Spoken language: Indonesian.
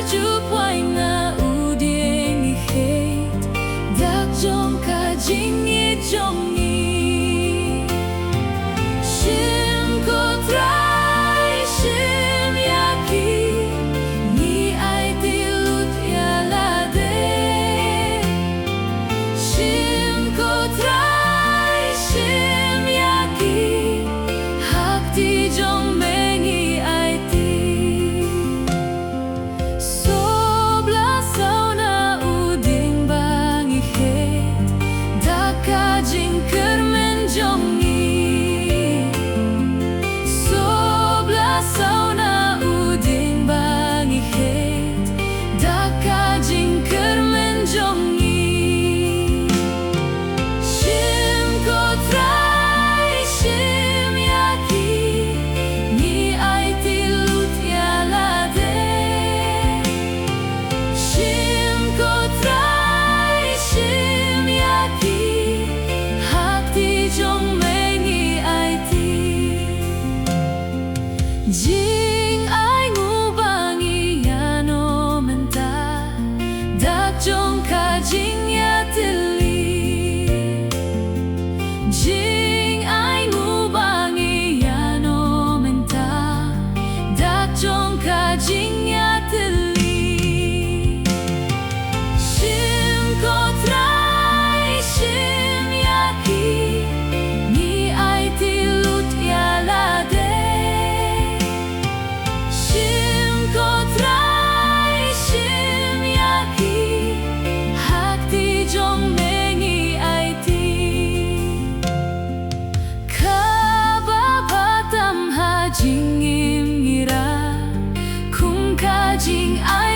berjupai nga udeng ihet dak jong ka jing ye jong ni shim ko trai shim yaki ni ai tilut ya la de shim ko trai shim yaki hak ti jong mengi ai ti sobla sauna uding bang ihet daka jing kermen jong ni sobla sauna uding bang ihet daka jing kermen jong ni shim ko trai shim yaki ni ai tilut ya la de shim ko trai shim yaki hak ti jong mengi ai ti jing ai ngubangi ano menta dak jong ka jing ya tili jing ai ngubangi ano menta dak jong ka jing ya tili shim ko trai shim yaki ni ai tilut ya la de shim ko trai shim yaki hak ti jong mengi ai ti kababatam ha jing im ngira kung ka jing ai